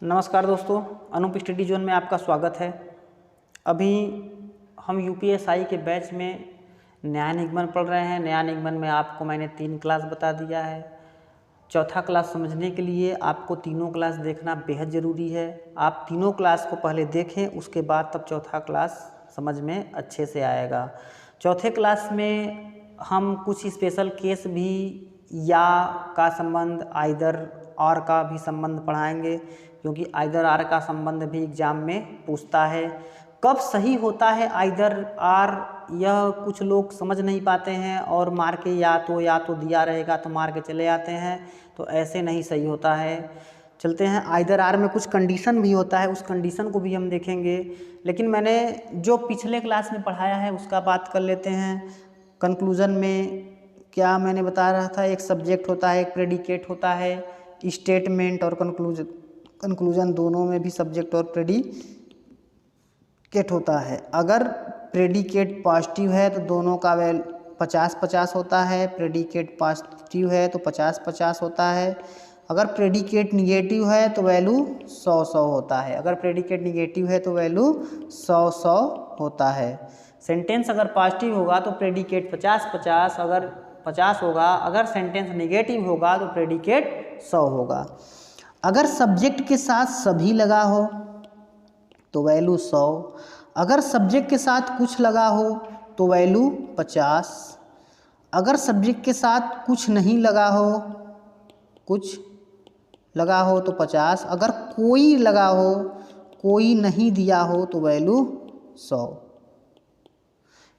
नमस्कार दोस्तों, Anoop study zone में आपका स्वागत है। अभी हम यूपीएसआई के बैच में न्याय निगमन पढ़ रहे हैं। न्याय निगमन में आपको मैंने 3 क्लास बता दिया है। चौथा क्लास समझने के लिए आपको तीनों क्लास देखना बेहद ज़रूरी है। आप तीनों क्लास को पहले देखें, उसके बाद तब चौथा क्लास समझ में अच्छे से आएगा। चौथे क्लास में हम कुछ स्पेशल केस भी या का संबंध, आइदर और का भी संबंध पढ़ाएंगे, क्योंकि आइदर आर का संबंध भी एग्जाम में पूछता है। कब सही होता है आइदर आर, यह कुछ लोग समझ नहीं पाते हैं और मार के या तो दिया रहेगा तो मार के चले आते हैं, तो ऐसे नहीं सही होता है। चलते हैं, आइदर आर में कुछ कंडीशन भी होता है, उस कंडीशन को भी हम देखेंगे। लेकिन मैंने जो पिछले क्लास में पढ़ाया है उसका बात कर लेते हैं। कंक्लूजन में क्या मैंने बता रहा था, एक सब्जेक्ट होता है, एक प्रेडिकेट होता है। स्टेटमेंट और कंक्लूजन दोनों में भी सब्जेक्ट और प्रेडिकेट होता है। अगर प्रेडिकेट पॉजिटिव है तो दोनों का वैल्यू 50-50 होता है। प्रेडिकेट पॉजिटिव है तो 50-50 होता है। अगर प्रेडिकेट निगेटिव है तो वैल्यू 100-100 होता है। अगर प्रेडिकेट निगेटिव है तो वैल्यू 100-100 होता है। सेंटेंस अगर पॉजिटिव होगा तो प्रेडिकेट 50-50 अगर 50 होगा। अगर सेंटेंस निगेटिव होगा तो प्रेडिकेट 100 होगा। अगर सब्जेक्ट के साथ सभी लगा हो तो वैल्यू 100। अगर सब्जेक्ट के साथ कुछ लगा हो तो वैल्यू 50। अगर सब्जेक्ट के साथ कुछ नहीं लगा हो, कुछ लगा हो तो 50। अगर कोई लगा हो, कोई नहीं दिया हो तो वैल्यू 100।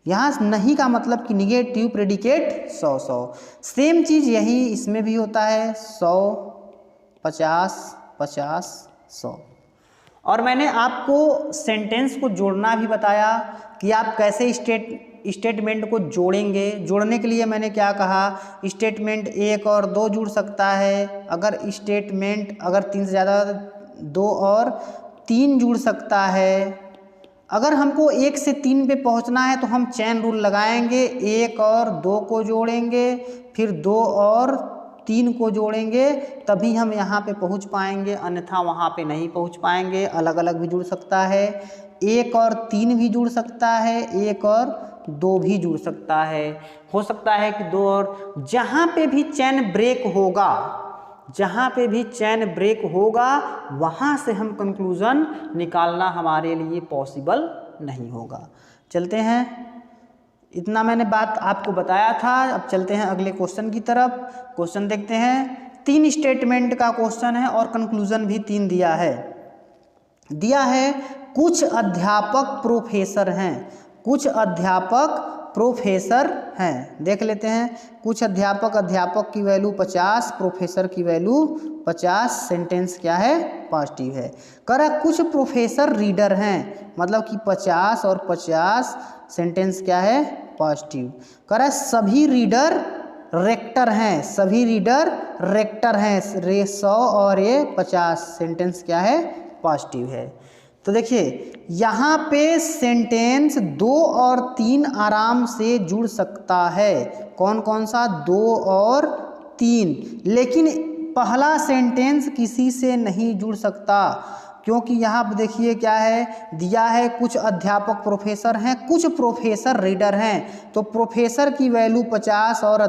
यहाँ नहीं का मतलब कि निगेटिव, प्रेडिकेट 100-100। सेम चीज़ यही इसमें भी होता है, 100, 50-50, 100। और मैंने आपको सेंटेंस को जोड़ना भी बताया कि आप कैसे स्टेटमेंट को जोड़ेंगे। जोड़ने के लिए मैंने क्या कहा, स्टेटमेंट 1 और 2 जुड़ सकता है। अगर स्टेटमेंट अगर 3 से ज़्यादा 2 और 3 जुड़ सकता है। अगर हमको 1 से 3 पे पहुंचना है तो हम चेन रूल लगाएंगे, 1 और 2 को जोड़ेंगे, फिर 2 और 3 को जोड़ेंगे, तभी हम यहाँ पे पहुँच पाएंगे, अन्यथा वहाँ पे नहीं पहुँच पाएंगे। अलग अलग भी जुड़ सकता है, 1 और 3 भी जुड़ सकता है, 1 और 2 भी जुड़ सकता है। हो सकता है कि 2 और, जहाँ पे भी चेन ब्रेक होगा, जहाँ पे भी चेन ब्रेक होगा वहाँ से हम कंक्लूज़न निकालना हमारे लिए पॉसिबल नहीं होगा। चलते हैं, इतना मैंने बात आपको बताया था। अब चलते हैं अगले क्वेश्चन की तरफ। क्वेश्चन देखते हैं। 3 स्टेटमेंट का क्वेश्चन है और कंक्लूज़न भी 3 दिया है। कुछ अध्यापक प्रोफेसर हैं। कुछ अध्यापक प्रोफेसर हैं, देख लेते हैं। कुछ अध्यापक की वैल्यू 50, प्रोफेसर की वैल्यू 50। सेंटेंस क्या है, पॉजिटिव है। करा कुछ प्रोफेसर रीडर हैं, मतलब कि 50 और 50। सेंटेंस क्या है, पॉजिटिव। करा सभी रीडर रेक्टर हैं, सभी रीडर रेक्टर हैं। 100 और ये 50। सेंटेंस क्या है, पॉजिटिव है। तो देखिए यहाँ पे सेंटेंस 2 और 3 आराम से जुड़ सकता है। कौन कौन सा, 2 और 3। लेकिन पहला सेंटेंस किसी से नहीं जुड़ सकता, क्योंकि यहाँ पर देखिए क्या है दिया है, कुछ अध्यापक प्रोफेसर हैं, कुछ प्रोफेसर रीडर हैं। तो प्रोफेसर की वैल्यू 50 और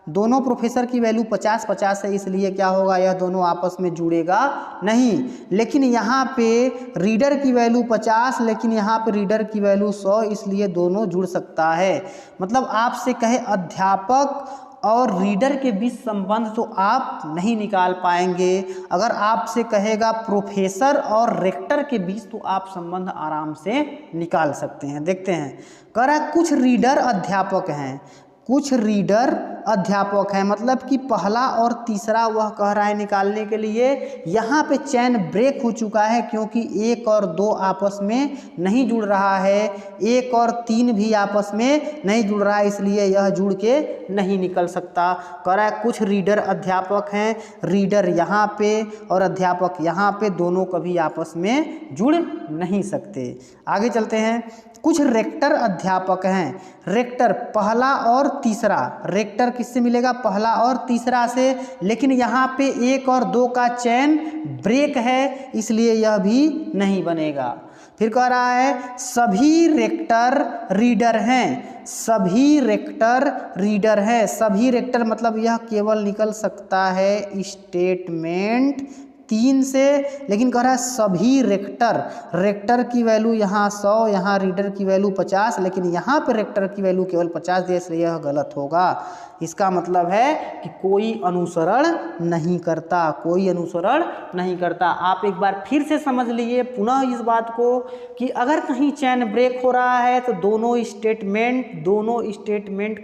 दोनों प्रोफेसर की वैल्यू 50-50 है, इसलिए क्या होगा, यह दोनों आपस में जुड़ेगा नहीं। लेकिन यहाँ पे रीडर की वैल्यू 50, लेकिन यहाँ पे रीडर की वैल्यू 100, इसलिए दोनों जुड़ सकता है। मतलब आपसे कहे अध्यापक और रीडर के बीच संबंध तो आप नहीं निकाल पाएंगे। अगर आपसे कहेगा प्रोफेसर और रेक्टर के बीच तो आप संबंध आराम से निकाल सकते हैं। देखते हैं, कह रहा है कुछ रीडर अध्यापक हैं। कुछ रीडर अध्यापक हैं, मतलब कि पहला और तीसरा वह कह रहा है निकालने के लिए। यहाँ पे चैन ब्रेक हो चुका है, क्योंकि 1 और 2 आपस में नहीं जुड़ रहा है, 1 और 3 भी आपस में नहीं जुड़ रहा है, इसलिए यह जुड़ के नहीं निकल सकता। कह रहा है कुछ रीडर अध्यापक हैं, रीडर यहाँ पे और अध्यापक यहाँ पे, दोनों कभी आपस में जुड़ नहीं सकते। आगे चलते हैं। कुछ रेक्टर अध्यापक हैं। रेक्टर पहला और तीसरा, रेक्टर किससे मिलेगा, पहला और तीसरा से, लेकिन यहाँ पे 1 और 2 का चेन ब्रेक है इसलिए यह भी नहीं बनेगा। फिर कह रहा है सभी रेक्टर रीडर हैं, सभी रेक्टर रीडर है, सभी रेक्टर मतलब यह केवल निकल सकता है स्टेटमेंट 3 से, लेकिन कह रहा है सभी रेक्टर, रेक्टर की वैल्यू यहाँ 100, यहाँ रीडर की वैल्यू 50, लेकिन यहाँ पे रेक्टर की वैल्यू केवल 50 दिया इसलिए यह गलत होगा। इसका मतलब है कि कोई अनुसरण नहीं करता, कोई अनुसरण नहीं करता। आप एक बार फिर से समझ लीजिए पुनः इस बात को कि अगर कहीं चेन ब्रेक हो रहा है तो दोनों स्टेटमेंट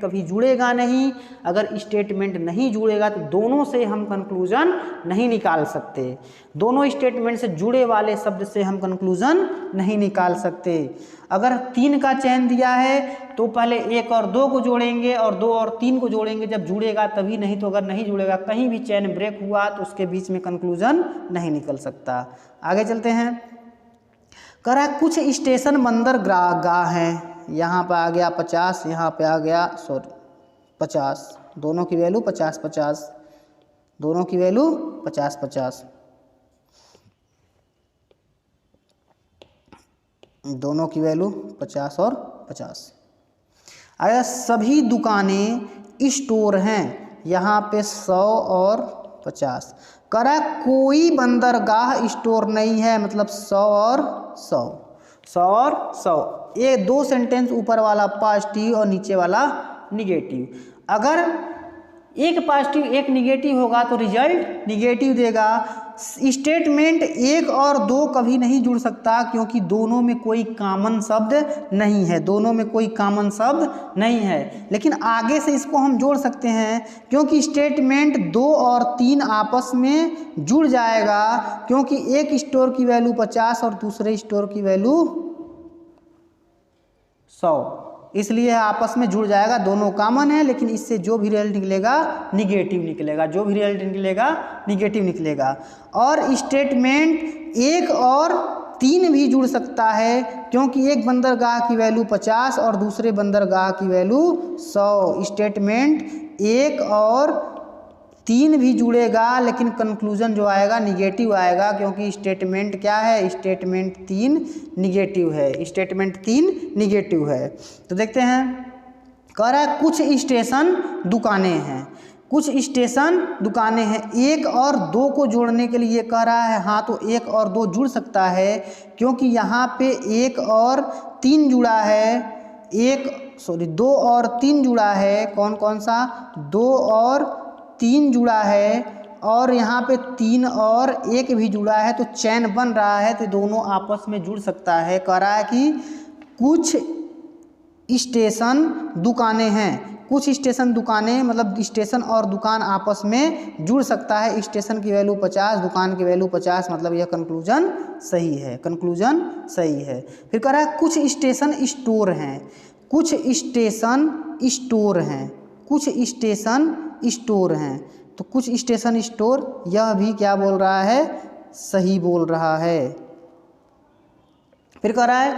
कभी जुड़ेगा नहीं। अगर स्टेटमेंट नहीं जुड़ेगा तो दोनों से हम कंक्लूजन नहीं निकाल सकते, दोनों स्टेटमेंट से जुड़े वाले शब्द से हम कंक्लूजन नहीं निकाल सकते। अगर 3 का चेन दिया है तो पहले 1 और 2 को जोड़ेंगे और 2 और 3 को जोड़ेंगे जब जुड़ेगा तभी, नहीं तो अगर नहीं जुड़ेगा, कहीं भी चेन ब्रेक हुआ तो उसके बीच में कंक्लूजन नहीं निकल सकता। आगे चलते हैं। कह रहा है कुछ स्टेशन बंदरगाह हैं, यहाँ पे आ गया 50, यहाँ पे आ गया 50, दोनों की वैल्यू 50-50, दोनों की वैल्यू 50-50, दोनों की वैल्यू 50 और 50। अगर सभी दुकानें स्टोर हैं, यहाँ पे 100 और 50। करा कोई बंदरगाह स्टोर नहीं है, मतलब 100 और 100, 100 और 100। ये 2 सेंटेंस ऊपर वाला पॉजिटिव और नीचे वाला निगेटिव। अगर एक पॉजिटिव एक निगेटिव होगा तो रिजल्ट निगेटिव देगा। स्टेटमेंट 1 और 2 कभी नहीं जुड़ सकता क्योंकि दोनों में कोई कॉमन शब्द नहीं है, दोनों में कोई कॉमन शब्द नहीं है। लेकिन आगे से इसको हम जोड़ सकते हैं क्योंकि स्टेटमेंट 2 और 3 आपस में जुड़ जाएगा, क्योंकि एक स्टोर की वैल्यू 50 और दूसरे स्टोर की वैल्यू 100, इसलिए आपस में जुड़ जाएगा, दोनों कॉमन है। लेकिन इससे जो भी रिजल्ट निकलेगा निगेटिव निकलेगा, जो भी रिजल्ट निकलेगा निगेटिव निकलेगा। और स्टेटमेंट 1 और 3 भी जुड़ सकता है क्योंकि एक बंदरगाह की वैल्यू 50 और दूसरे बंदरगाह की वैल्यू 100। स्टेटमेंट 1 और 3 भी जुड़ेगा लेकिन कंक्लूजन जो आएगा निगेटिव आएगा, क्योंकि स्टेटमेंट क्या है, स्टेटमेंट 3 निगेटिव है, स्टेटमेंट 3 निगेटिव है। तो देखते हैं। कह रहा है कुछ स्टेशन दुकानें हैं, कुछ स्टेशन दुकानें हैं। 1 और 2 को जोड़ने के लिए कह रहा है, हाँ तो 1 और 2 जुड़ सकता है क्योंकि यहाँ पे 1 और 3 जुड़ा है, 2 और 3 जुड़ा है। कौन कौन सा, 2 और 3 जुड़ा है और यहाँ पे 3 और 1 भी जुड़ा है, तो चैन बन रहा है, तो दोनों आपस में जुड़ सकता है। कह रहा है कि कुछ स्टेशन दुकानें हैं, कुछ स्टेशन दुकानें मतलब स्टेशन और दुकान आपस में जुड़ सकता है। स्टेशन की वैल्यू 50, दुकान की वैल्यू 50, मतलब यह कंक्लूजन सही है, कंक्लूजन सही है। फिर कह रहा है कुछ स्टेशन स्टोर हैं, कुछ स्टेशन स्टोर हैं, कुछ स्टेशन स्टोर हैं, तो कुछ स्टेशन स्टोर, यह भी क्या बोल रहा है, सही बोल रहा है। फिर कह रहा है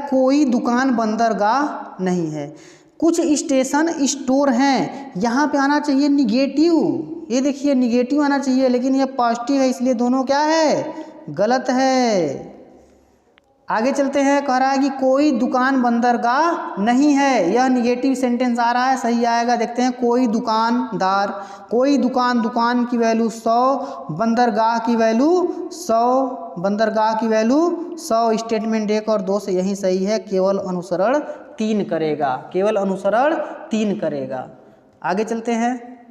कोई दुकान बंदरगाह नहीं है। कुछ स्टेशन स्टोर हैं, यहाँ पे आना चाहिए निगेटिव, ये देखिए निगेटिव आना चाहिए, लेकिन ये पॉजिटिव है इसलिए दोनों क्या है, गलत है। आगे चलते हैं। कह रहा है कि कोई दुकान बंदरगाह नहीं है, यह निगेटिव सेंटेंस आ रहा है, सही आएगा। देखते हैं। कोई दुकानदार, कोई दुकान, दुकान की वैल्यू 100, बंदरगाह की वैल्यू 100, बंदरगाह की वैल्यू 100। स्टेटमेंट 1 और 2 से यही सही है, केवल अनुसरण 3 करेगा, केवल अनुसरण 3 करेगा। आगे चलते हैं।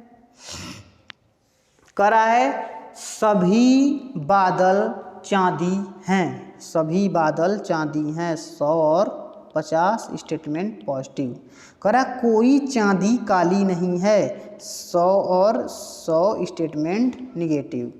कह रहा है सभी बादल चांदी हैं, सभी बादल चांदी हैं, 100 और 50। Statement positive. कह रहा कोई चांदी काली नहीं है, 100 और 100। Statement negative.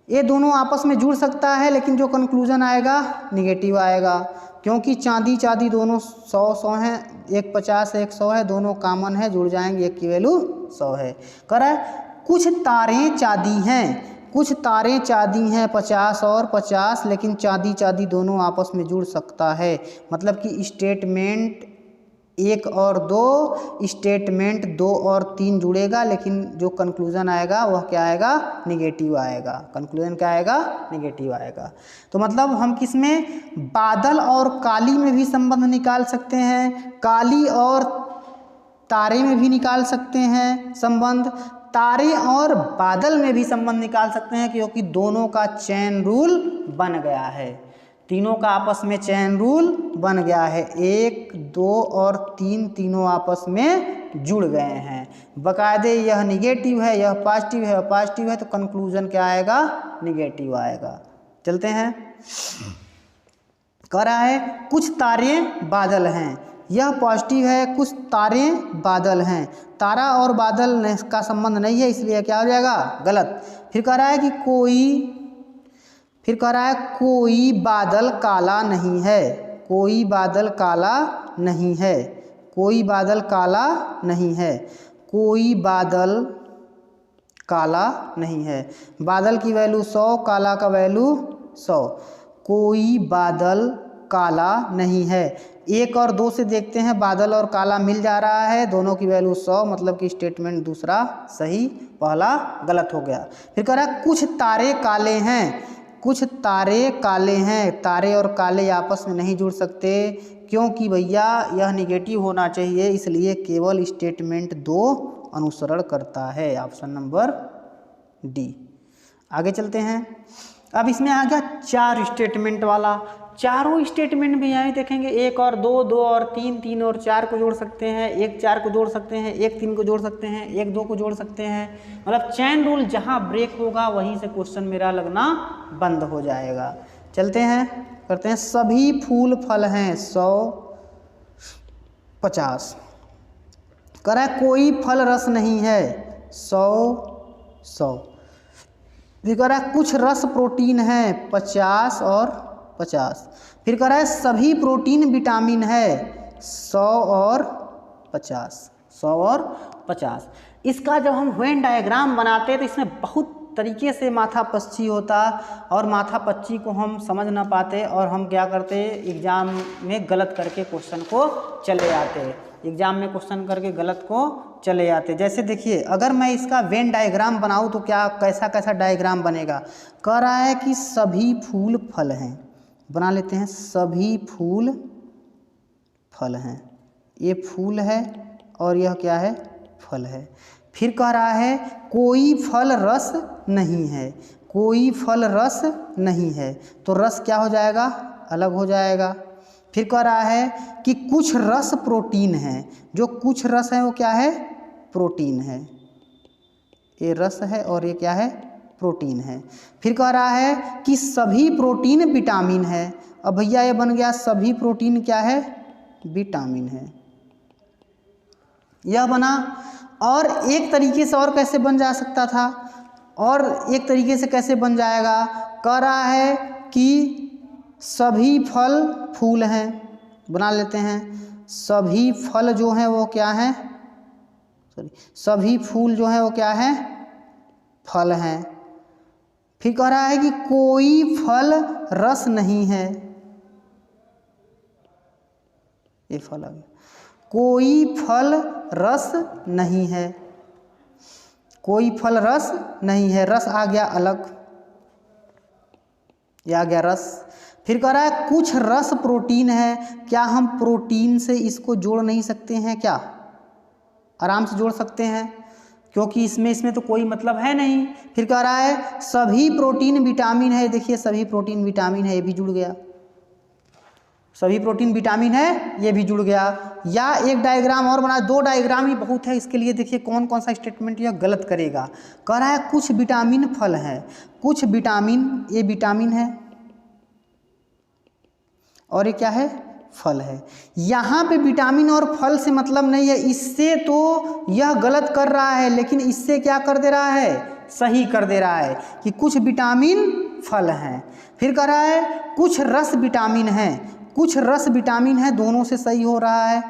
ये दोनों आपस में जुड़ सकता है लेकिन जो कंक्लूजन आएगा निगेटिव आएगा, क्योंकि चांदी चांदी दोनों 100-100 हैं, एक 50 है एक 100 है, दोनों कॉमन है, जुड़ जाएंगे, एक की वैल्यू 100 है। कह रहा है कुछ तारें चांदी हैं, कुछ तारें चांदी हैं, 50 और 50, लेकिन चांदी चांदी दोनों आपस में जुड़ सकता है, मतलब कि स्टेटमेंट 1 और 2 स्टेटमेंट 2 और 3 जुड़ेगा, लेकिन जो कंक्लूजन आएगा वह क्या आएगा, निगेटिव आएगा। कंक्लूजन क्या आएगा, निगेटिव आएगा। तो मतलब हम किसमें, बादल और काली में भी संबंध निकाल सकते हैं, काली और तारे में भी निकाल सकते हैं संबंध, तारे और बादल में भी संबंध निकाल सकते हैं, क्योंकि दोनों का चेन रूल बन गया है, तीनों का आपस में चेन रूल बन गया है। 1, 2 और 3 तीनों आपस में जुड़ गए हैं। बकायदे यह निगेटिव है, यह पॉजिटिव है, पॉजिटिव है, तो कंक्लूजन क्या आएगा, निगेटिव आएगा। चलते हैं, कह रहा है कुछ तारे बादल हैं, यह पॉजिटिव है, कुछ तारे बादल हैं, तारा और बादल का संबंध नहीं है, इसलिए क्या हो जाएगा, गलत। फिर कह रहा है कि कोई बादल काला नहीं है, कोई बादल काला नहीं है, कोई बादल काला नहीं है, कोई बादल काला नहीं है। बादल की वैल्यू 100, काला का वैल्यू 100, कोई बादल काला नहीं है। 1 और 2 से देखते हैं, बादल और काला मिल जा रहा है, दोनों की वैल्यू 100, मतलब कि स्टेटमेंट दूसरा सही, पहला गलत हो गया। फिर कह रहा है कुछ तारे काले हैं, कुछ तारे काले हैं, तारे और काले आपस में नहीं जुड़ सकते, क्योंकि भैया यह निगेटिव होना चाहिए, इसलिए केवल स्टेटमेंट 2 अनुसरण करता है। Option number D. आगे चलते हैं, अब इसमें आ गया 4 स्टेटमेंट वाला। चारों स्टेटमेंट भी यहाँ देखेंगे, 1 और 2, 2 और 3, 3 और 4 को जोड़ सकते हैं, 1 4 को जोड़ सकते हैं, 1 3 को जोड़ सकते हैं, 1 2 को जोड़ सकते हैं। मतलब चैन रूल जहाँ ब्रेक होगा वहीं से क्वेश्चन मेरा लगना बंद हो जाएगा। चलते हैं, करते हैं, सभी फूल फल हैं 100 50। कह रहा है कोई फल रस नहीं है 100 100। फिर कह रहा है कुछ रस प्रोटीन है 50 और 50। फिर कह रहा है सभी प्रोटीन विटामिन है 100 और 50, 100 और 50। इसका जब हम वेन डायग्राम बनाते हैं तो इसमें बहुत तरीके से माथापच्ची होता, और माथापच्ची को हम समझ ना पाते, और हम क्या करते, एग्जाम में गलत करके क्वेश्चन को चले आते, एग्जाम में क्वेश्चन करके गलत को चले आते। जैसे देखिए, अगर मैं इसका वेन डायग्राम बनाऊं तो क्या कैसा कैसा डायग्राम बनेगा। कह रहा है कि सभी फूल फल हैं, बना लेते हैं, सभी फूल फल हैं, ये फूल है और यह क्या है, फल है। फिर कह रहा है कोई फल रस नहीं है, कोई फल रस नहीं है, तो रस क्या हो जाएगा, अलग हो जाएगा। फिर कह रहा है कि कुछ रस प्रोटीन है, जो कुछ रस है वो क्या है, प्रोटीन है, ये रस है और ये क्या है, प्रोटीन है। फिर कह रहा है कि सभी प्रोटीन विटामिन है। अब भैया ये बन गया सभी प्रोटीन क्या है, विटामिन है, यह बना। और एक तरीके से और कैसे बन जा सकता था, और एक तरीके से कैसे बन जाएगा, कह रहा है कि सभी फल फूल हैं, बना लेते हैं, सभी फल जो हैं वो क्या हैं, सभी फूल जो हैं वो क्या हैं, फल हैं। फिर कह रहा है कि कोई फल रस नहीं है, ये फल आ गया, कोई फल रस नहीं है, कोई फल रस नहीं है, रस आ गया अलग, ये आ गया रस। फिर कह रहा है कुछ रस प्रोटीन है, क्या हम प्रोटीन से इसको जोड़ नहीं सकते हैं, क्या आराम से जोड़ सकते हैं, क्योंकि इसमें तो कोई मतलब है नहीं। फिर कह रहा है सभी प्रोटीन विटामिन है, देखिए सभी प्रोटीन विटामिन है, ये भी जुड़ गया, सभी प्रोटीन विटामिन है, ये भी जुड़ गया। या एक डायग्राम और बना, 2 डायग्राम ही बहुत है इसके लिए, देखिए कौन कौन सा स्टेटमेंट यह गलत करेगा। कह रहा है कुछ विटामिन फल है, कुछ विटामिन, ये विटामिन है और ये क्या है, फल है। यहाँ पे विटामिन और फल से मतलब नहीं है, इससे तो यह गलत कर रहा है, लेकिन इससे क्या कर दे रहा है, सही कर दे रहा है कि कुछ विटामिन फल हैं। फिर कह रहा है कुछ रस विटामिन है, कुछ रस विटामिन है, दोनों से सही हो रहा है।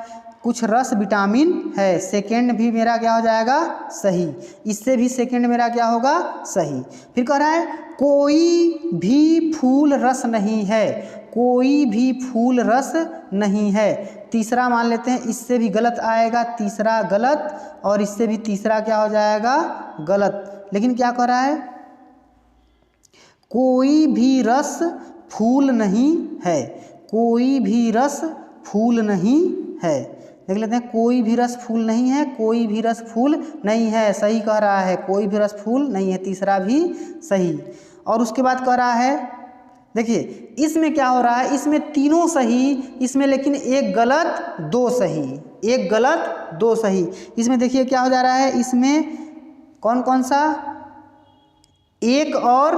कुछ रस विटामिन है, सेकेंड भी मेरा क्या हो जाएगा सही, इससे भी सेकेंड मेरा क्या होगा सही। फिर कह रहा है कोई भी फूल रस नहीं है, कोई भी फूल रस नहीं है। तीसरा मान लेते हैं, इससे भी गलत आएगा, तीसरा गलत, और इससे भी तीसरा क्या हो जाएगा गलत। लेकिन क्या कह रहा है, कोई भी रस फूल नहीं है, कोई भी रस फूल नहीं है। देख लेते हैं, कोई भी रस फूल नहीं है, कोई भी रस फूल नहीं है, सही कह रहा है, कोई भी रस फूल नहीं है, तीसरा भी सही। और उसके बाद कह रहा है, देखिए इसमें क्या हो रहा है, इसमें तीनों सही, इसमें लेकिन एक गलत दो सही, एक गलत दो सही। इसमें देखिए क्या हो जा रहा है, इसमें कौन कौन सा, एक और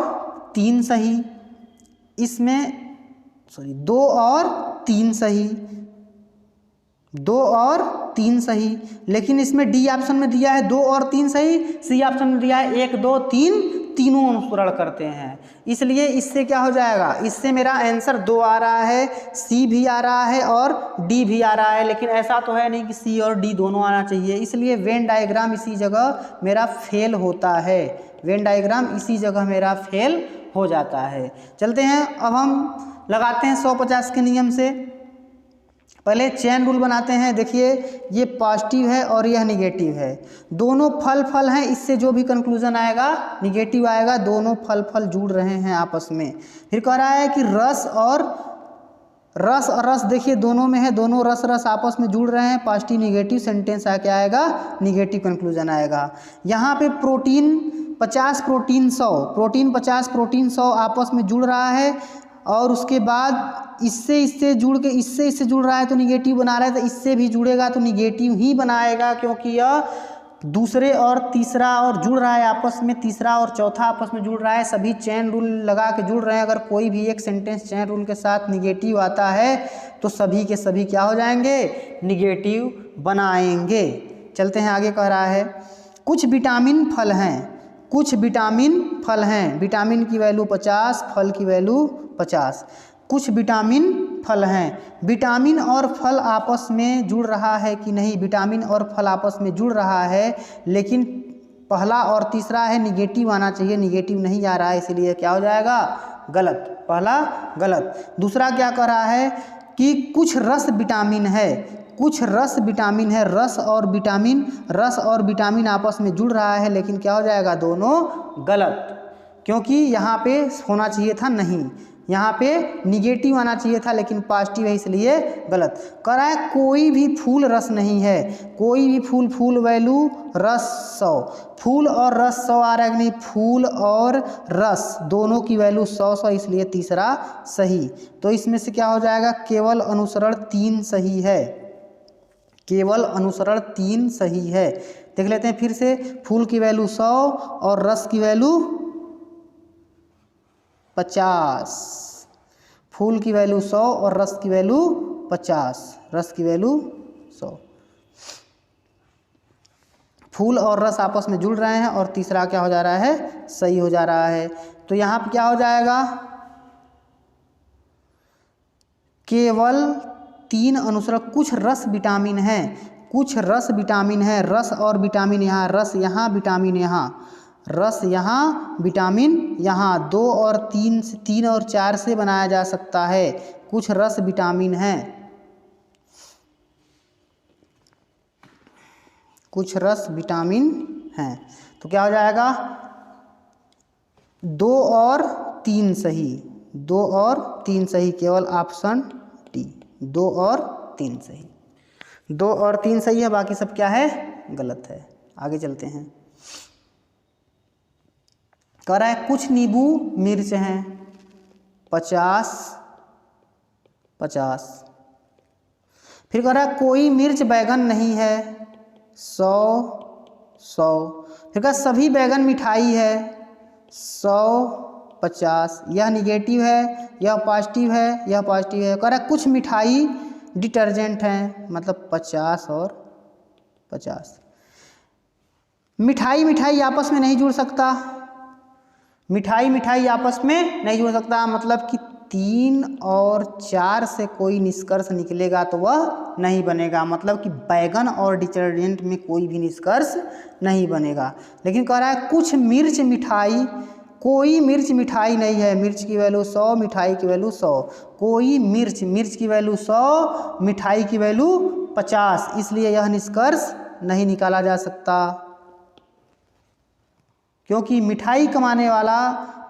तीन सही, इसमें सॉरी दो और तीन सही, दो और तीन सही। लेकिन इसमें डी ऑप्शन में दिया है दो और तीन सही, सी ऑप्शन में दिया है एक दो तीन, तीनों अनुसरण करते हैं, इसलिए इससे क्या हो जाएगा, इससे मेरा आंसर दो आ रहा है, सी भी आ रहा है और डी भी आ रहा है। लेकिन ऐसा तो है नहीं कि सी और डी दोनों आना चाहिए, इसलिए वेन डायग्राम इसी जगह मेरा फेल होता है, वेन डायग्राम इसी जगह मेरा फेल हो जाता है। चलते हैं, अब हम लगाते हैं 150 के नियम से। पहले चेन रूल बनाते हैं। देखिए ये पॉजिटिव है और यह निगेटिव है, दोनों फल फल हैं, इससे जो भी कंक्लूजन आएगा निगेटिव आएगा, दोनों फल फल जुड़ रहे हैं आपस में। फिर कह रहा है कि रस और रस देखिए दोनों में है, दोनों रस रस आपस में जुड़ रहे हैं, पॉजिटिव निगेटिव सेंटेंस क्या आएगा, निगेटिव कंक्लूजन आएगा। यहाँ पे प्रोटीन 50 प्रोटीन 100, प्रोटीन 50 प्रोटीन 100 आपस में जुड़ रहा है, और उसके बाद इससे जुड़ के इससे जुड़ रहा है तो निगेटिव बना रहा है, तो इससे भी जुड़ेगा तो निगेटिव ही बनाएगा, क्योंकि यह दूसरे और तीसरा और जुड़ रहा है आपस में, तीसरा और चौथा आपस में जुड़ रहा है, सभी चेन रूल लगा के जुड़ रहे हैं। अगर कोई भी एक सेंटेंस चेन रूल के साथ निगेटिव आता है तो सभी के सभी क्या हो जाएंगे, निगेटिव बनाएंगे। चलते हैं आगे, कह रहा है कुछ विटामिन फल हैं, कुछ विटामिन फल हैं, विटामिन की वैल्यू 50, फल की वैल्यू 50। कुछ विटामिन फल हैं, विटामिन और फल आपस में जुड़ रहा है कि नहीं, विटामिन और फल आपस में जुड़ रहा है, लेकिन पहला और तीसरा है निगेटिव आना चाहिए, निगेटिव नहीं आ रहा है, इसलिए क्या हो जाएगा गलत, पहला गलत। दूसरा क्या कह रहा है कि कुछ रस विटामिन है, कुछ रस विटामिन है, रस और विटामिन आपस में जुड़ रहा है, लेकिन क्या हो जाएगा दोनों गलत, क्योंकि यहाँ पे होना चाहिए था नहीं, यहाँ पे निगेटिव आना चाहिए था, लेकिन पॉजिटिव है इसलिए गलत। कह रहा है कोई भी फूल रस नहीं है, कोई भी फूल वैल्यू रस 100, फूल और रस 100 आ रहा है कि नहीं, फूल और रस दोनों की वैल्यू 100, इसलिए तीसरा सही। तो इसमें से क्या हो जाएगा, केवल अनुसरण 3 सही है, केवल अनुसरण 3 सही है। देख लेते हैं फिर से, फूल की वैल्यू 100 और रस की वैल्यू 50, फूल की वैल्यू 100 और रस की वैल्यू 50, रस की वैल्यू 100। फूल और रस आपस में जुड़ रहे हैं और तीसरा क्या हो जा रहा है, सही हो जा रहा है। तो यहाँ पे क्या हो जाएगा, केवल 3 अनुसरण, कुछ रस विटामिन है, कुछ रस विटामिन है, रस और विटामिन यहाँ, रस यहाँ विटामिन यहाँ, रस यहाँ विटामिन यहाँ, 2 और 3 और 4 से बनाया जा सकता है, कुछ रस विटामिन है, कुछ रस विटामिन हैं। तो क्या हो जाएगा, 2 और 3 सही, 2 और 3 सही, केवल ऑप्शन डी 2 और 3 सही, 2 और 3 सही है, बाकी सब क्या है गलत है। आगे चलते हैं, कह रहा है कुछ नींबू मिर्च हैं, 50। फिर कह रहा है कोई मिर्च बैगन नहीं है, 100। फिर कहा सभी बैगन मिठाई है, 150। यह निगेटिव है, यह पॉजिटिव है, यह पॉजिटिव है। कह रहा है कुछ मिठाई डिटर्जेंट हैं, मतलब 50 और 50। मिठाई आपस में नहीं जुड़ सकता, मिठाई आपस में नहीं जुड़ सकता, मतलब कि 3 और 4 से कोई निष्कर्ष निकलेगा तो वह नहीं बनेगा, मतलब कि बैगन और डिटर्जेंट में कोई भी निष्कर्ष नहीं बनेगा। लेकिन कह रहा है कुछ मिर्च मिठाई, कोई मिर्च मिठाई नहीं है, मिर्च की वैल्यू 100, मिठाई की वैल्यू 100, कोई मिर्च की वैल्यू 100, मिठाई की वैल्यू 50, इसलिए यह निष्कर्ष नहीं निकाला जा सकता, क्योंकि मिठाई कमाने वाला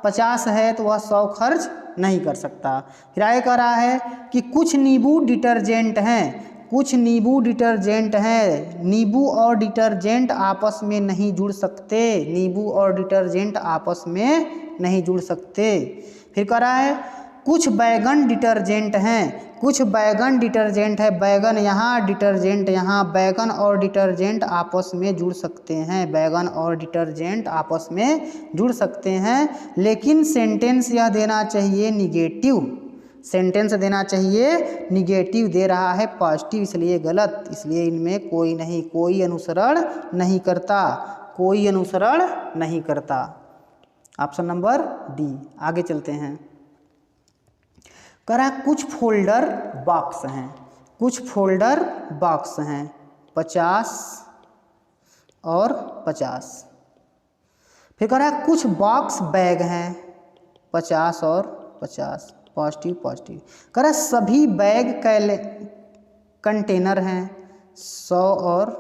50 है तो वह 100 खर्च नहीं कर सकता। फिर आगे कह रहा है कि कुछ नींबू डिटर्जेंट हैं, कुछ नींबू डिटर्जेंट हैं, नींबू और डिटर्जेंट आपस में नहीं जुड़ सकते, नींबू और डिटर्जेंट आपस में नहीं जुड़ सकते। फिर कह रहा है कुछ बैगन डिटर्जेंट हैं, कुछ बैगन डिटर्जेंट है, बैगन यहाँ डिटर्जेंट यहाँ, बैगन और डिटर्जेंट आपस में जुड़ सकते हैं, बैगन और डिटर्जेंट आपस में जुड़ सकते हैं, लेकिन सेंटेंस यह देना चाहिए निगेटिव, सेंटेंस देना चाहिए निगेटिव, दे रहा है पॉजिटिव, इसलिए गलत, इसलिए इनमें कोई नहीं, कोई अनुसरण नहीं करता, कोई अनुसरण नहीं करता। Option number D. आगे चलते हैं। कह रहा है कुछ फोल्डर बॉक्स हैं, कुछ फोल्डर बॉक्स हैं 50 और 50। फिर कह रहा है कुछ बॉक्स बैग हैं 50 और 50, पॉजिटिव पॉजिटिव। कह रहा है सभी बैग कंटेनर हैं 100 और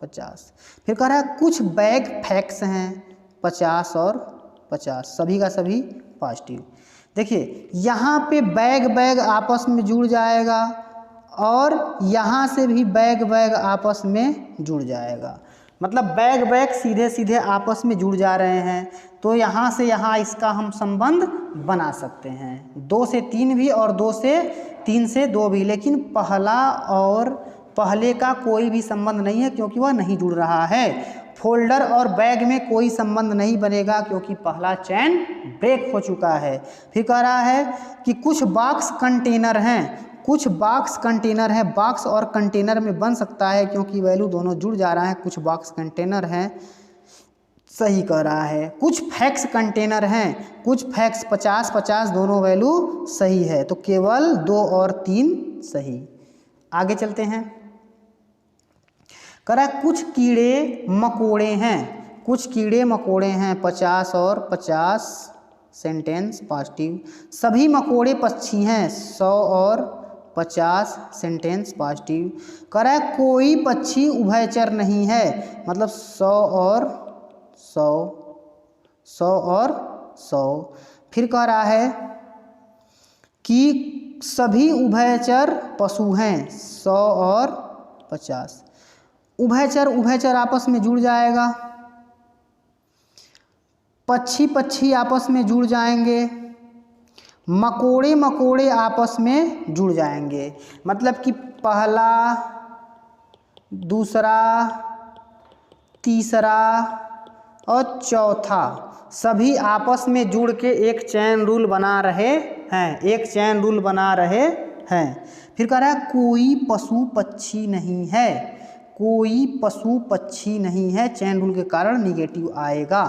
50। फिर कह रहा है कुछ बैग फैक्स हैं 50 और 50, सभी का सभी पॉजिटिव। देखिए यहाँ पे बैग बैग आपस में जुड़ जाएगा और यहाँ से भी बैग बैग आपस में जुड़ जाएगा, मतलब बैग बैग सीधे सीधे आपस में जुड़ जा रहे हैं, तो यहाँ से यहाँ इसका हम संबंध बना सकते हैं, 2 से 3 भी और 2 से 3 से 2 भी, लेकिन पहला और पहले का कोई भी संबंध नहीं है क्योंकि वह नहीं जुड़ रहा है। फोल्डर और बैग में कोई संबंध नहीं बनेगा क्योंकि पहला चैन ब्रेक हो चुका है। फिर कह रहा है कि कुछ बॉक्स कंटेनर हैं, कुछ बॉक्स कंटेनर है, बॉक्स और कंटेनर में बन सकता है क्योंकि वैल्यू दोनों जुड़ जा रहा है, कुछ बॉक्स कंटेनर हैं, सही कह रहा है। कुछ फैक्स कंटेनर हैं, कुछ फैक्स 50-50 दोनों वैल्यू सही है, तो केवल 2 और 3 सही। आगे चलते हैं। कह रहा है कुछ कीड़े मकोड़े हैं, कुछ कीड़े मकोड़े हैं 50 और 50, सेंटेंस पॉजिटिव। सभी मकोड़े पक्षी हैं 100 और 50, सेंटेंस पॉजिटिव। कह रहा है कोई पक्षी उभयचर नहीं है, मतलब 100 और 100, 100 और 100। फिर कह रहा है कि सभी उभयचर पशु हैं 100 और 50। उभयचर उभयचर आपस में जुड़ जाएगा, पक्षी पक्षी आपस में जुड़ जाएंगे, मकोड़े मकोड़े आपस में जुड़ जाएंगे, मतलब कि पहला, दूसरा, तीसरा और चौथा सभी आपस में जुड़ के एक चैन रूल बना रहे हैं, एक चैन रूल बना रहे हैं। फिर कह रहा है कोई पशु पक्षी नहीं है, कोई पशु पक्षी नहीं है, चैन रूल के कारण निगेटिव आएगा।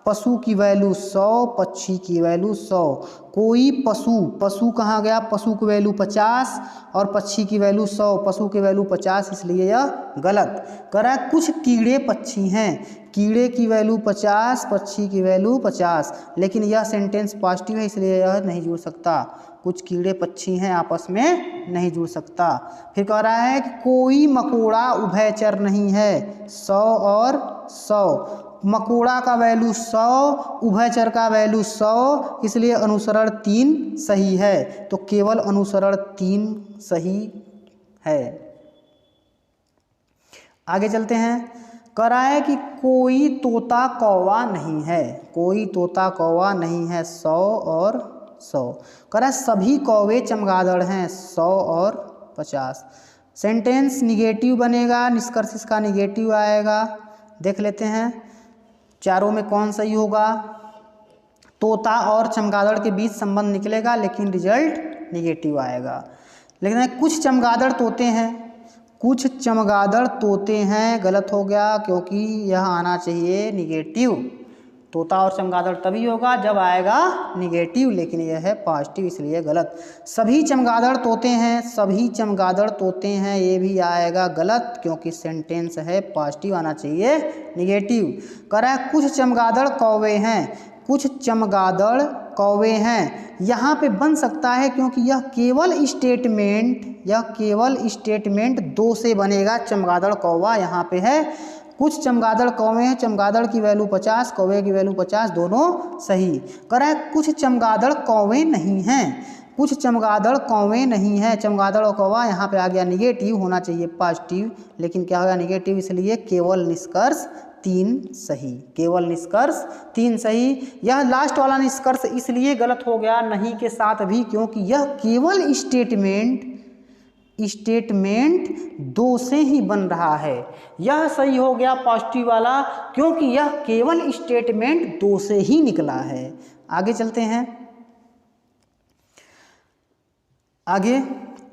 पशु की वैल्यू 100, पक्षी की वैल्यू 100, कोई पशु, पशु कहाँ गया, पशु की वैल्यू 50 और पक्षी की वैल्यू 100, पशु की वैल्यू 50, इसलिए यह गलत। कह रहा है कुछ कीड़े पक्षी हैं, कीड़े की वैल्यू 50, पक्षी की वैल्यू 50, लेकिन यह सेंटेंस पॉजिटिव है इसलिए यह नहीं जुड़ सकता, कुछ कीड़े पक्षी हैं आपस में नहीं जुड़ सकता। फिर कह रहा है कि कोई मकोड़ा उभयचर नहीं है 100 और 100, मकोड़ा का वैल्यू 100, उभयचर का वैल्यू 100, इसलिए अनुसरण 3 सही है, तो केवल अनुसरण 3 सही है। आगे चलते हैं। कह रहा है कि कोई तोता कौवा नहीं है, कोई तोता कौवा नहीं है 100 और 100। कह रहा है सभी कौवे चमगादड़ हैं 100 और 50, सेंटेंस निगेटिव बनेगा, निष्कर्ष इसका निगेटिव आएगा। देख लेते हैं चारों में कौन सही होगा। तोता और चमगादड़ के बीच संबंध निकलेगा लेकिन रिजल्ट निगेटिव आएगा। लेकिन कुछ चमगादड़ तोते हैं, कुछ चमगादड़ तोते हैं, गलत हो गया क्योंकि यह आना चाहिए निगेटिव। तोता और चमगादड़ तभी होगा जब आएगा निगेटिव, लेकिन यह है पॉजिटिव, इसलिए गलत। सभी चमगादड़ तोते हैं, सभी चमगादड़ तोते हैं, ये भी आएगा गलत, क्योंकि सेंटेंस है पॉजिटिव, आना चाहिए निगेटिव। कह रहा है कुछ चमगादड़ कौवे हैं, कुछ चमगादड़ कौवे हैं, यहाँ पे बन सकता है क्योंकि यह केवल स्टेटमेंट दो से बनेगा। चमगादड़ कौवा यहाँ पे है, कुछ चमगादड़ कौवे हैं, चमगादड़ की वैल्यू 50, कौवे की वैल्यू 50, दोनों सही। कह रहा है कुछ चमगादड़ कौवे नहीं हैं, कुछ चमगादड़ कौवे नहीं हैं, चमगादड़ और कौवा यहाँ पे आ गया निगेटिव, होना चाहिए पॉजिटिव, लेकिन क्या होगा निगेटिव, इसलिए केवल निष्कर्ष 3 सही, केवल निष्कर्ष 3 सही। यह लास्ट वाला निष्कर्ष इसलिए गलत हो गया नहीं के साथ भी, क्योंकि यह केवल स्टेटमेंट 2 से ही बन रहा है। यह सही हो गया पॉजिटिव वाला, क्योंकि यह केवल स्टेटमेंट 2 से ही निकला है। आगे चलते हैं। आगे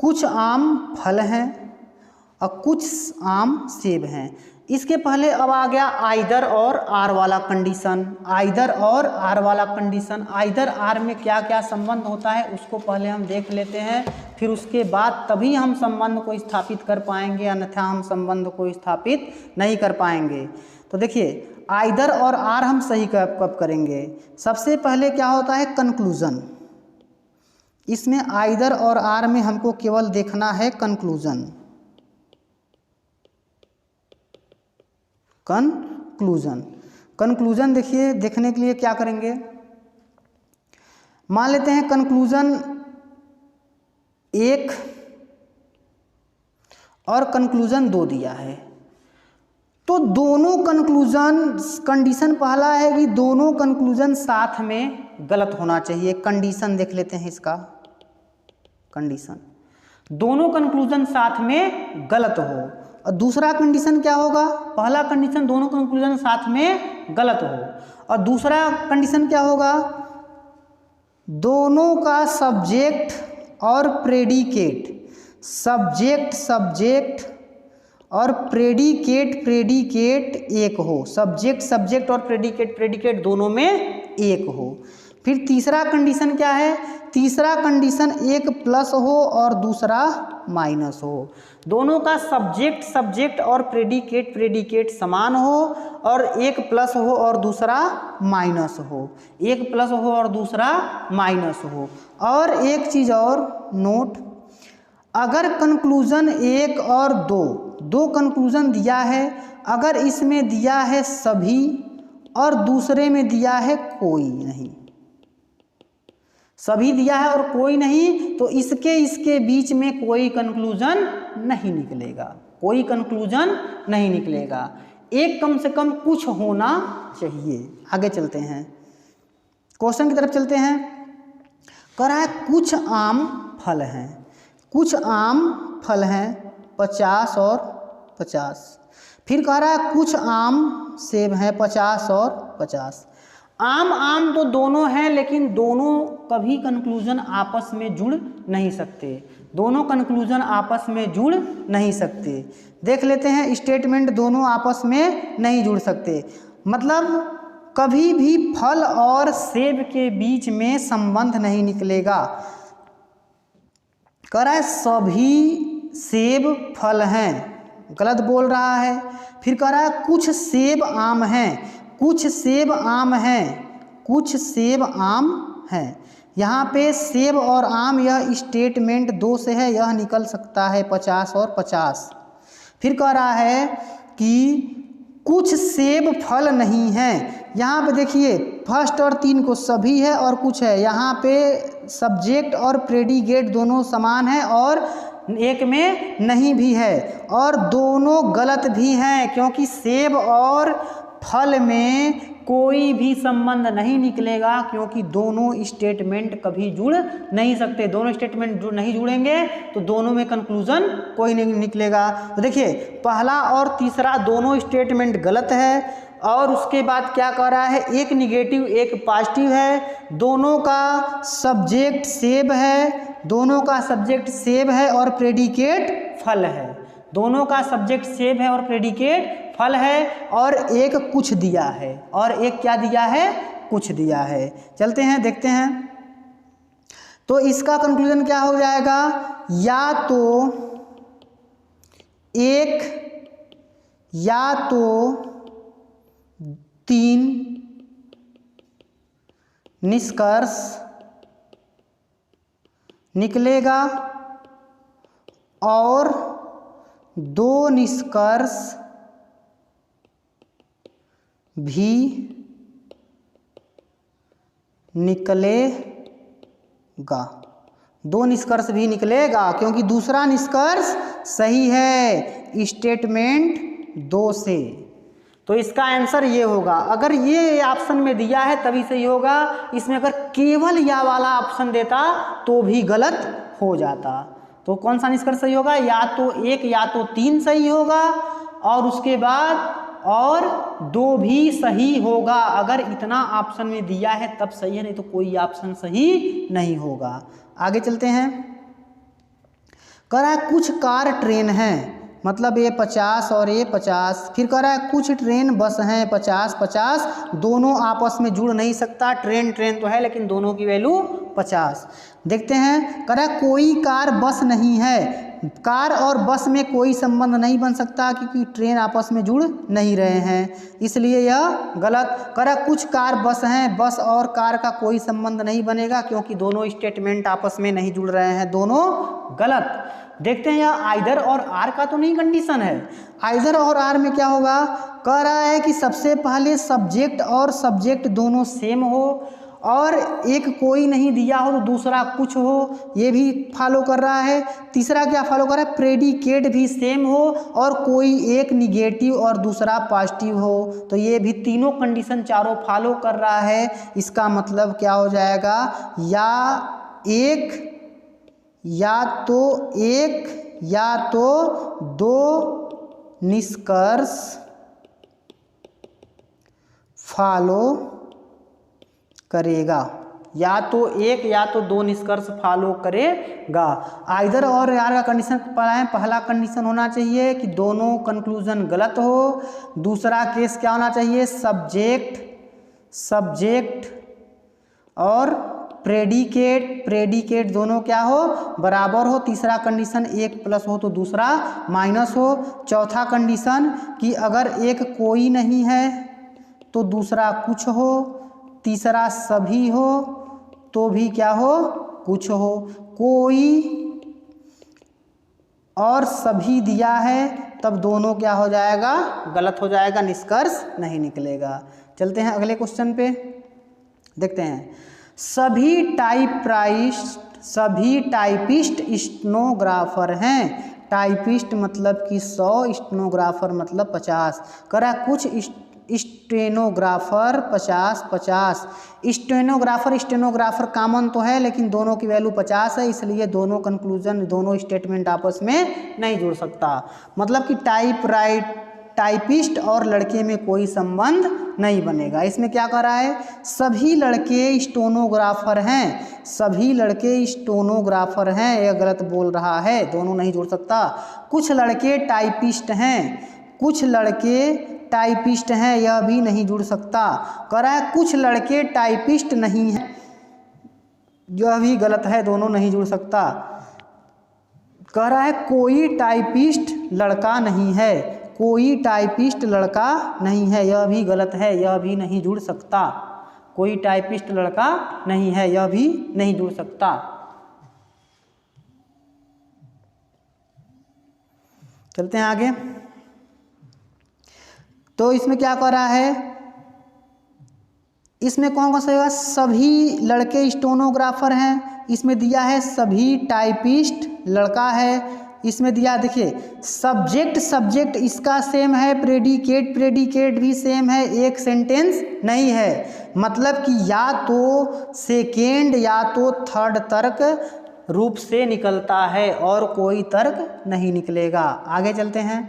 कुछ आम फल हैं और कुछ आम सेब हैं। इसके पहले अब आ गया आइदर और आर वाला कंडीशन। आइदर और आर वाला कंडीशन, आइदर आर में क्या क्या संबंध होता है उसको पहले हम देख लेते हैं, फिर उसके बाद तभी हम संबंध को स्थापित कर पाएंगे, अन्यथा हम संबंध को स्थापित नहीं कर पाएंगे। तो देखिए आइदर और आर हम सही कब करेंगे। सबसे पहले क्या होता है कंक्लूजन। इसमें आइदर और आर में हमको केवल देखना है कंक्लूजन। कंक्लूजन देखिए, देखने के लिए क्या करेंगे, मान लेते हैं कंक्लूजन 1 और कंक्लूजन 2 दिया है, तो दोनों कंक्लूजन, कंडीशन पहला है कि दोनों कंक्लूजन साथ में गलत होना चाहिए। कंडीशन देख लेते हैं इसका, कंडीशन दोनों कंक्लूजन साथ में गलत हो। और दूसरा कंडीशन क्या होगा, पहला कंडीशन दोनों कंक्लूजन साथ में गलत हो, और दूसरा कंडीशन क्या होगा, दोनों का सब्जेक्ट और प्रेडिकेट, सब्जेक्ट और प्रेडिकेट एक हो, सब्जेक्ट और प्रेडिकेट दोनों में एक हो। फिर तीसरा कंडीशन क्या है, तीसरा कंडीशन एक प्लस हो और दूसरा माइनस हो। दोनों का सब्जेक्ट और प्रेडिकेट समान हो, और एक प्लस हो और दूसरा माइनस हो, एक प्लस हो और दूसरा माइनस हो। और एक चीज़ और नोट, अगर कंक्लूजन 1 और 2 कंक्लूजन दिया है, अगर इसमें दिया है सभी और दूसरे में दिया है कोई नहीं, सभी दिया है और कोई नहीं, तो इसके बीच में कोई कंक्लूजन नहीं निकलेगा, कोई कंक्लूजन नहीं निकलेगा। एक कम से कम कुछ होना चाहिए। आगे चलते हैं, क्वेश्चन की तरफ चलते हैं। कह रहा है कुछ आम फल हैं, कुछ आम फल हैं 50 और 50। फिर कह रहा है कुछ आम सेब हैं 50 और 50। आम तो दोनों हैं, लेकिन दोनों कभी कंक्लूजन आपस में जुड़ नहीं सकते, दोनों कंक्लूजन आपस में जुड़ नहीं सकते। देख लेते हैं, स्टेटमेंट दोनों आपस में नहीं जुड़ सकते, मतलब कभी भी फल और सेब के बीच में संबंध नहीं निकलेगा। कह रहा है सभी सेब फल हैं, गलत बोल रहा है। फिर कह रहा है कुछ सेब आम हैं, कुछ सेब आम हैं, कुछ सेब आम हैं। यहाँ पे सेब और आम यह स्टेटमेंट 2 से है, यह निकल सकता है 50 और 50। फिर कह रहा है कि कुछ सेब फल नहीं हैं। यहाँ पे देखिए फर्स्ट और 3 को सभी है और कुछ है, यहाँ पे सब्जेक्ट और प्रेडिकेट दोनों समान है और एक में नहीं भी है, और दोनों गलत भी हैं, क्योंकि सेब और फल में कोई भी संबंध नहीं निकलेगा, क्योंकि दोनों स्टेटमेंट कभी जुड़ नहीं सकते। दोनों स्टेटमेंट नहीं जुड़ेंगे तो दोनों में कंक्लूजन कोई नहीं निकलेगा। तो देखिए पहला और तीसरा दोनों स्टेटमेंट गलत है, और उसके बाद क्या कह रहा है, एक निगेटिव एक पॉजिटिव है, दोनों का सब्जेक्ट सेब है, दोनों का सब्जेक्ट सेब है और प्रेडिकेट फल है। दोनों का सब्जेक्ट सेब है और प्रेडिकेट फल है, और एक कुछ दिया है, और एक क्या दिया है, कुछ दिया है। चलते हैं देखते हैं। तो इसका कंक्लूजन क्या हो जाएगा, या तो एक या तो 3 निष्कर्ष निकलेगा और 2 निष्कर्ष भी निकलेगा। 2 निष्कर्ष भी निकलेगा, क्योंकि दूसरा निष्कर्ष सही है स्टेटमेंट 2 से। तो इसका आंसर ये होगा। अगर ये ऑप्शन में दिया है तभी सही होगा, इसमें अगर केवल या वाला ऑप्शन देता तो भी गलत हो जाता। तो कौन सा निष्कर्ष सही होगा, या तो 1 या तो 3 सही होगा, और उसके बाद और 2 भी सही होगा। अगर इतना ऑप्शन में दिया है तब सही है, नहीं तो कोई ऑप्शन सही नहीं होगा। आगे चलते हैं। कह रहा है कुछ कार ट्रेन हैं, मतलब ये 50 और ये 50। फिर कह रहा है कुछ ट्रेन बस हैं 50-50, दोनों आपस में जुड़ नहीं सकता। ट्रेन ट्रेन तो है लेकिन दोनों की वैल्यू 50। देखते हैं। कह रहा है कोई कार बस नहीं है, कार और बस में कोई संबंध नहीं बन सकता क्योंकि ट्रेन आपस में जुड़ नहीं रहे हैं, इसलिए यह गलत। कह रहा है कुछ कार बस हैं, बस और कार का कोई संबंध नहीं बनेगा क्योंकि दोनों स्टेटमेंट आपस में नहीं जुड़ रहे हैं, दोनों गलत। देखते हैं यह आइदर और आर का तो नहीं कंडीशन है। आइदर और आर में क्या होगा, कह रहा है कि सबसे पहले सब्जेक्ट और सब्जेक्ट दोनों सेम हो, और एक कोई नहीं दिया हो तो दूसरा कुछ हो, ये भी फॉलो कर रहा है। तीसरा क्या फॉलो कर रहा है, प्रेडिकेट भी सेम हो और कोई एक निगेटिव और दूसरा पॉजिटिव हो। तो ये भी तीनों कंडीशन चारों फॉलो कर रहा है। इसका मतलब क्या हो जाएगा, या तो एक या तो 2 निष्कर्ष फॉलो करेगा, या तो 1 या तो 2 निष्कर्ष फॉलो करेगा। आइदर और यार का कंडीशन पढ़ाएं। पहला कंडीशन होना चाहिए कि दोनों कंक्लूजन गलत हो। दूसरा केस क्या होना चाहिए, सब्जेक्ट और प्रेडिकेट दोनों क्या हो, बराबर हो। तीसरा कंडीशन 1 प्लस हो तो दूसरा माइनस हो। चौथा कंडीशन कि अगर एक कोई नहीं है तो दूसरा कुछ हो। तीसरा सभी हो तो भी क्या हो, कुछ हो। कोई और सभी दिया है तब दोनों क्या हो जाएगा, गलत हो जाएगा, निष्कर्ष नहीं निकलेगा। चलते हैं अगले क्वेश्चन पे, देखते हैं। सभी टाइपिस्ट स्टेनोग्राफर हैं। टाइपिस्ट मतलब कि 100, स्टेनोग्राफर मतलब 50। करा कुछ स्टेनोग्राफर 50-50। स्टेनोग्राफर कॉमन तो है लेकिन दोनों की वैल्यू 50 है, इसलिए दोनों कंक्लूजन दोनों स्टेटमेंट आपस में नहीं जुड़ सकता। मतलब कि टाइपिस्ट और लड़के में कोई संबंध नहीं बनेगा। इसमें क्या कर रहा है, सभी लड़के स्टेनोग्राफर हैं, सभी लड़के स्टेनोग्राफर हैं, यह गलत बोल रहा है, दोनों नहीं जुड़ सकता। कुछ लड़के टाइपिस्ट हैं, कुछ लड़के टाइपिस्ट हैं, यह भी नहीं जुड़ सकता। कह रहा है कुछ लड़के टाइपिस्ट नहीं हैं, यह भी गलत है, दोनों नहीं जुड़ सकता। कह रहा है कोई टाइपिस्ट लड़का नहीं है, कोई टाइपिस्ट लड़का नहीं है, यह भी गलत है, यह भी नहीं जुड़ सकता। कोई टाइपिस्ट लड़का नहीं है, यह भी नहीं जुड़ सकता। चलते हैं आगे। तो इसमें क्या कर रहा है, इसमें कौन कौन सा होगा, सभी लड़के स्टेनोग्राफर हैं, इसमें दिया है सभी टाइपिस्ट लड़का है। इसमें दिया देखिए सब्जेक्ट इसका सेम है, प्रेडिकेट भी सेम है, एक सेंटेंस नहीं है। मतलब कि या तो सेकेंड या तो थर्ड तर्क रूप से निकलता है और कोई तर्क नहीं निकलेगा। आगे चलते हैं।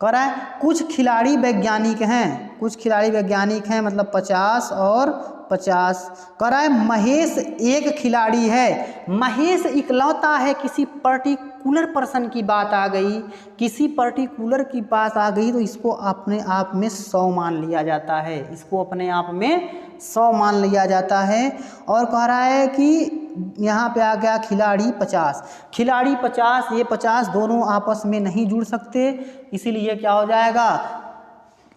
कह रहा है कुछ खिलाड़ी वैज्ञानिक हैं, कुछ खिलाड़ी वैज्ञानिक हैं मतलब 50 और 50। कह रहा है महेश एक खिलाड़ी है। महेश इकलौता है, किसी पर्टिकुलर पर्सन की बात आ गई, किसी पर्टिकुलर की बात आ गई तो इसको अपने आप में 100 मान लिया जाता है, इसको अपने आप में 100 मान लिया जाता है। और कह रहा है कि यहाँ पे आ गया खिलाड़ी 50। खिलाड़ी 50, ये 50 दोनों आपस में नहीं जुड़ सकते, इसीलिए क्या हो जाएगा,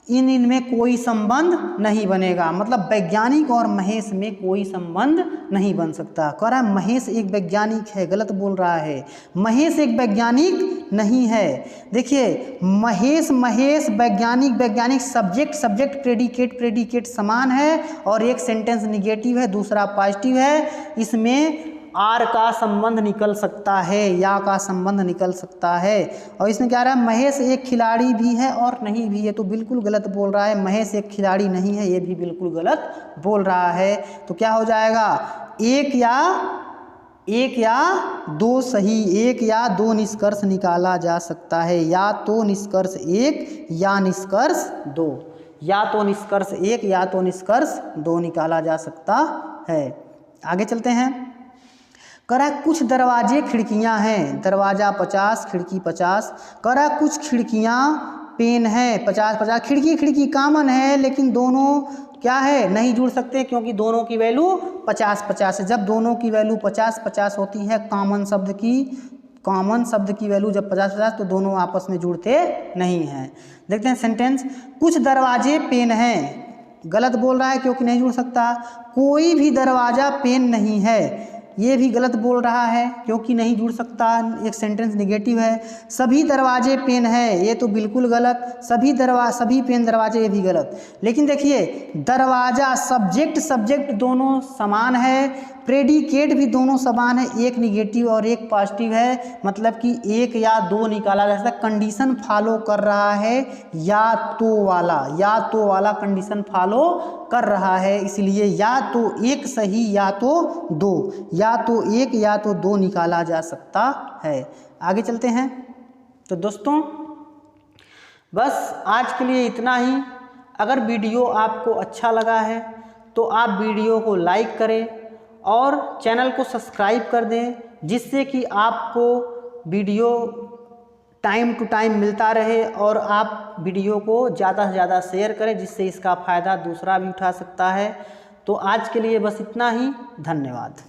इनमें कोई संबंध नहीं बनेगा। मतलब वैज्ञानिक और महेश में कोई संबंध नहीं बन सकता। कह रहा है महेश एक वैज्ञानिक है, गलत बोल रहा है, महेश एक वैज्ञानिक नहीं है। देखिए महेश वैज्ञानिक, सब्जेक्ट प्रेडिकेट समान है और एक सेंटेंस निगेटिव है, दूसरा पॉजिटिव है। इसमें आर का संबंध निकल सकता है, या का संबंध निकल सकता है। और इसमें क्या रहा है, महेश एक खिलाड़ी भी है और नहीं भी है, तो बिल्कुल गलत बोल रहा है। महेश एक खिलाड़ी नहीं है, ये भी बिल्कुल गलत बोल रहा है। तो क्या हो जाएगा, एक या दो सही, एक या दो निष्कर्ष निकाला जा सकता है। या तो निष्कर्ष एक या निष्कर्ष दो, या तो निष्कर्ष एक या तो निष्कर्ष दो निकाला जा सकता है। आगे चलते हैं। कह रहा है कुछ दरवाजे खिड़कियां हैं, दरवाजा 50 खिड़की 50। कह रहा है कुछ खिड़कियां पेन है, 50 खिड़की कॉमन है, लेकिन दोनों क्या है, नहीं जुड़ सकते, क्योंकि दोनों की वैल्यू 50 है। जब दोनों की वैल्यू 50 होती है, कॉमन शब्द की वैल्यू जब 50 तो दोनों आपस में जुड़ते नहीं हैं। देखते हैं सेंटेंस, कुछ दरवाजे पेन हैं, गलत बोल रहा है क्योंकि नहीं जुड़ सकता। कोई भी दरवाजा पेन नहीं है, ये भी गलत बोल रहा है क्योंकि नहीं जुड़ सकता, एक सेंटेंस निगेटिव है। सभी दरवाजे पेन है, ये तो बिल्कुल गलत, सभी पेन दरवाजे, ये भी गलत। लेकिन देखिए दरवाजा सब्जेक्ट दोनों समान है, प्रेडिकेट भी दोनों समान है, एक निगेटिव और एक पॉजिटिव है, मतलब कि एक या दो निकाला जा सकता है। कंडीशन फॉलो कर रहा है या तो वाला कंडीशन फॉलो कर रहा है, इसलिए या तो एक सही या तो दो, या तो एक या तो दो निकाला जा सकता है। आगे चलते हैं। तो दोस्तों बस आज के लिए इतना ही। अगर वीडियो आपको अच्छा लगा है तो आप वीडियो को लाइक करें और चैनल को सब्सक्राइब कर दें, जिससे कि आपको वीडियो टाइम टू टाइम मिलता रहे और आप वीडियो को ज़्यादा से ज़्यादा शेयर करें, जिससे इसका फ़ायदा दूसरा भी उठा सकता है। तो आज के लिए बस इतना ही, धन्यवाद।